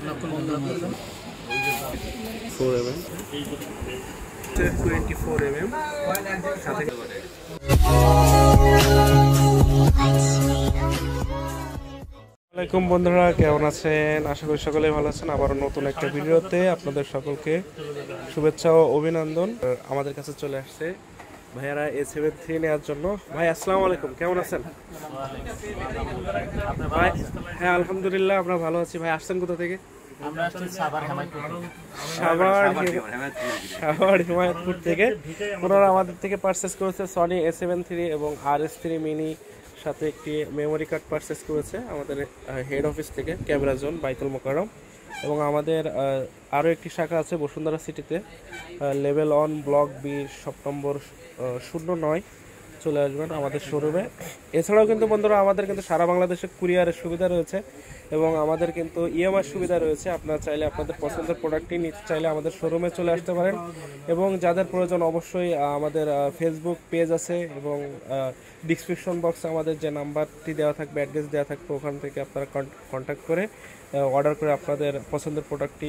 24mm আসসালামাইকুম বন্ধুরা, কেমন আছেন? আশা করি সকলেই ভালো আছেন। আবারও নতুন একটা ভিডিওতে আপনাদের সকলকে শুভেচ্ছা ও অভিনন্দন। আমাদের কাছে চলে আসছে ভাইয়ারা A73 নেওয়ার জন্য। ভাই আসসালামু আলাইকুম, কেমন আছেন? ভাই হ্যাঁ আলহামদুলিল্লাহ, আমরা ভালো আছি। ভাই আসছেন কোথা থেকে? সাভার হিমায়তপুর থেকে। ওনারা আমাদের থেকে পারচেস করেছে সনি A73 এবং RS3 মিনি, সাথে একটি মেমোরি কার্ড পারচেস করেছে আমাদের হেড অফিস থেকে, ক্যামেরা জোন, বাইতুল মোকাররম। এবং আমাদের আরও একটি শাখা আছে বসুন্ধরা সিটিতে, level 1 block B, shop number 09। চলে আসবেন আমাদের শোরুমে। এছাড়াও কিন্তু বন্ধুরা আমাদের কিন্তু সারা বাংলাদেশে কুরিয়ারের সুবিধা রয়েছে এবং আমাদের কিন্তু EMI সুবিধা রয়েছে। আপনারা চাইলে আপনাদের পছন্দের প্রোডাক্টটি নিতে চাইলে আমাদের শোরুমে চলে আসতে পারেন। এবং যাদের প্রয়োজন অবশ্যই আমাদের ফেসবুক পেজ আছে এবং ডিসক্রিপশন বক্সে আমাদের যে নাম্বারটি দেওয়া থাকবে, অ্যাড্রেস দেওয়া থাকবে, ওখান থেকে আপনারা কন্ট্যাক্ট করে অর্ডার করে আপনাদের পছন্দের প্রোডাক্টটি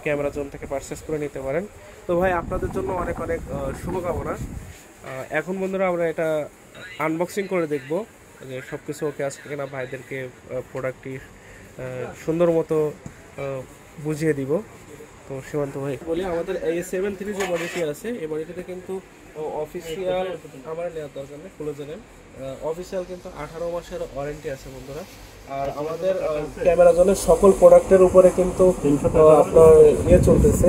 ক্যামেরা জোন থেকে পারচেস করে নিতে পারেন। তো ভাই আপনাদের জন্য অনেক অনেক শুভকামনা। এখন বন্ধুরা আমরা এটা আনবক্সিং করে দেখব যে সব কিছু ওকে আছে কিনা, ভাইদেরকে প্রোডাক্টটি সুন্দর মতো বুঝিয়ে দিব। তো সীমান্ত ভাই বলি, আমাদের A73 যে বডিটি আছে এই বডিটিতে কিন্তু অফিসিয়াল, আমার নেওয়ার দরকার নেই, খুলে জানেন, অফিসিয়াল কিন্তু 18 মাসের ওয়ারেন্টি আছে বন্ধুরা। আর আমাদের ক্যামেরা জোনের সকল প্রোডাক্টের উপরে কিন্তু আপনার চলতেছে,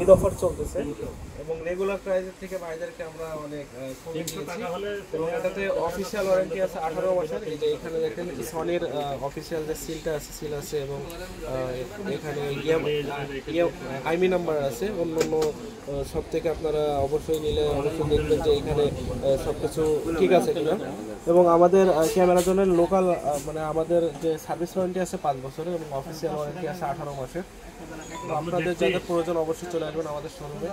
ঈদ অফার চলতেছে এবং রেগুলার প্রাইসের থেকে ভাইদেরকে আমরা অনেক কমে দিয়েছি। এবং এটাতে অফিসিয়াল ওয়ারেন্টি আছে 18 মাসের। এই যে এখানে দেখেন সনির অফিসিয়াল যে সিলটা আছে, সিল আছে এবং এখানে IMEI নাম্বার আছে। অন্য অন্য সব থেকে আপনারা অবশ্যই নিলে অবশ্যই দেখবেন যে এখানে সব কিছু ঠিক আছে কিনা। এবং আমাদের ক্যামেরা জোনের লোকাল মানে আমাদের যে সার্ভিস ওয়ারেন্টি আছে 5 বছরের এবং অফিসিয়াল ওয়ারেন্টি আছে 18 মাসের। আপনাদের যাদের প্রয়োজন অবশ্যই চলে আসবেন আমাদের শোরুমে।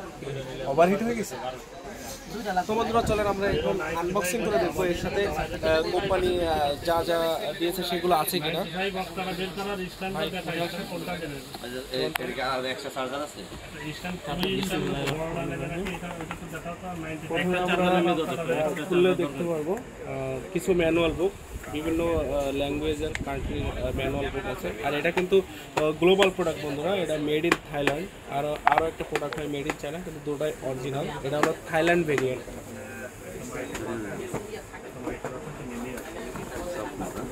ওভারহিট হয়ে গেছে তো বন্ধুরা, চলেন আমরা এখন আনবক্সিং করে দেখবো এর সাথে কোম্পানি যা যা দিয়েছে সেগুলো আছে কিনা। খুললে দেখতে পারবো কিছু ম্যানুয়াল বুক, বিভিন্ন ল্যাঙ্গুয়েজের কান্ট্রির ম্যানুয়াল বুক আছে। আর এটা কিন্তু গ্লোবাল প্রোডাক্ট বন্ধুরা, এটা মেড ইন থাইল্যান্ড। আরও একটা প্রোডাক্ট হয় মেড ইন চায়না, কিন্তু দুটাই অরিজিনাল। এটা হলো থাইল্যান্ড ভেরিয়েন্ট।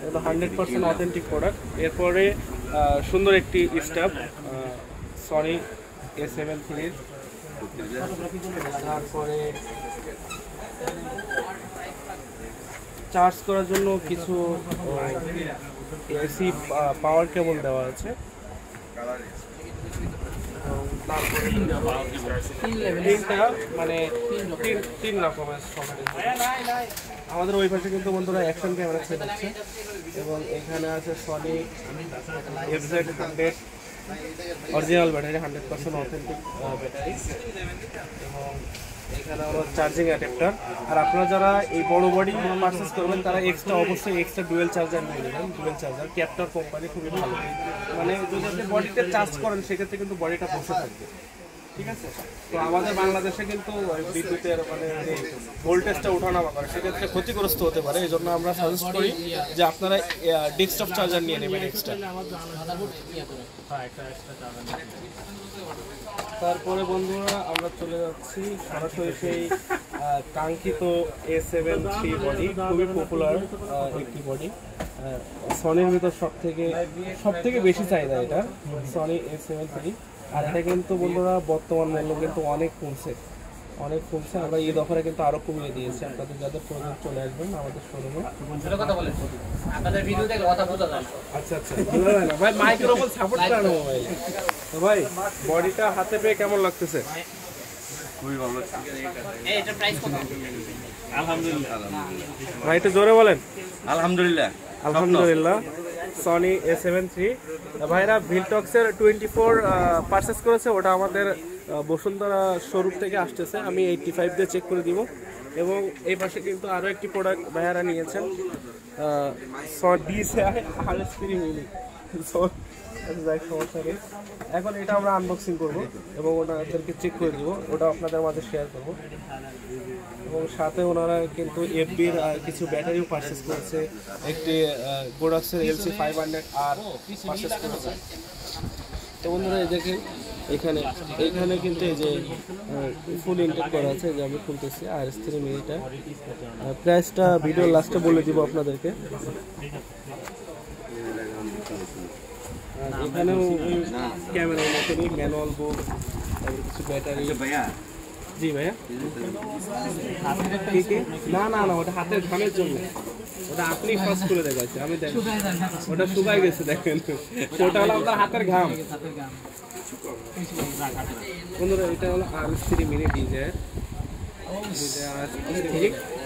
এটা 100% অথেন্টিক প্রোডাক্ট। এরপরে সুন্দর একটি স্টাফ সনি A73। তারপরে চার্জ করার জন্য কিছু এসি পাওয়ার কেবল দেওয়া আছে। তারপরে মানে তিন রকমের আমাদের ওই পাশে কিন্তু বন্ধুরা অ্যাকশন ক্যামেরা সেট আছে এবং এখানে আছে Sony FZ100 original battery, 100% authentic battery. এবং এখানে হলো চার্জিং অ্যাডাপ্টার। আর আপনারা যারা এই বড় বডি পারচেস করবেন তারা অবশ্যই এক্সট্রা ডুয়েল চার্জার নিয়ে নেবেন। ডুয়েল চার্জার ক্যাপ্টর কোম্পানি খুবই ভালো, মানে যদি আপনি বডিতে চার্জ করেন সেক্ষেত্রে কিন্তু বডিটা বসে থাকবে, ঠিক আছে। তো আমাদের বাংলাদেশে কিন্তু বিদ্যুতের মানে ভোল্টেজটা ওঠানামা করে, সেক্ষেত্রে ক্ষতিগ্রস্ত হতে পারে। এই জন্য আমরা সাজেস্ট করি যে আপনারা ডেস্কটপ চার্জার নিয়ে নেবেন এক্সট্রা। তারপরে বন্ধুরা আমরা চলে যাচ্ছি সরাসরি সেই কাঙ্ক্ষিত A73 বডি, খুবই পপুলার একটি বডি। সনির ভিতর সব থেকে বেশি চাহিদা এটা সনি A73। আর এটা কিন্তু বন্ধুরা বর্তমান মূল্য কিন্তু অনেক কমছে। আমরা ঈদ অফারে কিন্তু আরো কমিয়ে দিয়েছি। আপনাদের যাদের প্রয়োজন চলে আসবেন আমাদের শোরুমে। আচ্ছা ভাই, মাইক্রোফোন সাপোর্ট করেন মোবাইল। তো ভাই বডিটা হাতে পেয়ে কেমন লাগতেছে? খুবই ভালো লাগছে। এটার প্রাইস কত? আলহামদুলিল্লাহ। ভাই একটু জোরে বলেন। আলহামদুলিল্লাহ। সনি A73 ভাইরা ভিলটক্সের 24 পারচেস করেছে, ওটা আমাদের বসুন্ধরা শোরুম থেকে আসতেছে। আমি 85 দিয়ে চেক করে দিব। এবং এই পাশে কিন্তু আরও একটি প্রোডাক্ট ভাইয়ারা নিয়েছেন, DJI RS3 মিনি। আচ্ছা যাই সমস্যা নেই। এখন এটা আমরা আনবক্সিং করব এবং ওনাদেরকে চেক করে দিব, ওটা আপনাদের মাঝে শেয়ার করব। এবং সাথে ওনারা কিন্তু এফবির কিছু ব্যাটারিও পারচেস করেছে, একটি গোডাক্সের LC500 আর পারচেস করেছে। তো বন্ধুরা এই দেখেন এইখানে কিন্তু এই যে ফুল ইনটেক করা আছে, যে আমি খুলতেছি RS3 মিনিটা। প্রাইসটা ভিডিও লাস্টে বলে দিব আপনাদেরকে। এখানেও ক্যামেরার মতনই ম্যানুয়াল বুক, কিছু ব্যাটারি। জি ভাইয়া, না না না, ওটা হাতের ঘামের জন্য, ওটা আপনি ফার্স্ট করে দেখাচ্ছে, আমি দেখেন ওটা শুকাই গেছে, দেখেন ওটা হলো আপনার হাতের ঘাম। বন্ধুরা এটা হলো RS3 মিনি ডিজায়ার।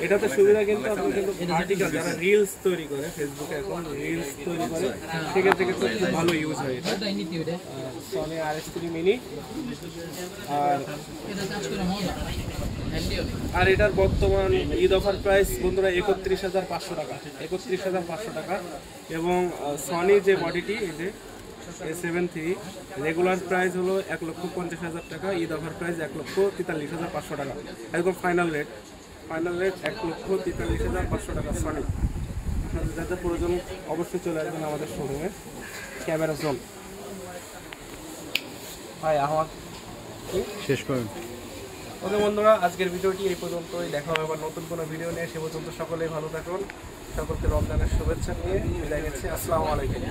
এটাতে সুবিধা কিন্তু আপনি কিন্তু ভার্টিক্যাল যারা রিলস তৈরি করে, ফেসবুকে এখন রিলস তৈরি করে, সেক্ষেত্রে কিন্তু খুব ভালো ইউজ হয় এটা। Sony RS3 mini. আর এটার বর্তমান ঈদ অফার প্রাইস বন্ধুরা 31,500 টাকা, 31,500 টাকা। এবং সনি যে বডিটি, এই যে A7 III রেগুলার প্রাইস হলো 1,50,000 টাকা, ঈদ অফার প্রাইস 1,43,500 টাকা, একদম ফাইনাল রেট 1,43,500 টাকা সনি। আপনাদের যাতে প্রয়োজন অবশ্যই চলে আসবেন আমাদের শোরুমে, ক্যামেরা জোন। ভাই আমার শেষ করুন। ওকে বন্ধুরা, আজকের ভিডিওটি এই পর্যন্তই। দেখা হবে আবার নতুন কোনো ভিডিও নিয়ে। সে পর্যন্ত সকলেই ভালো থাকুন। সকলকে রমজানের শুভেচ্ছা নিয়ে বিদায় নিচ্ছি। আসসালামু আলাইকুম।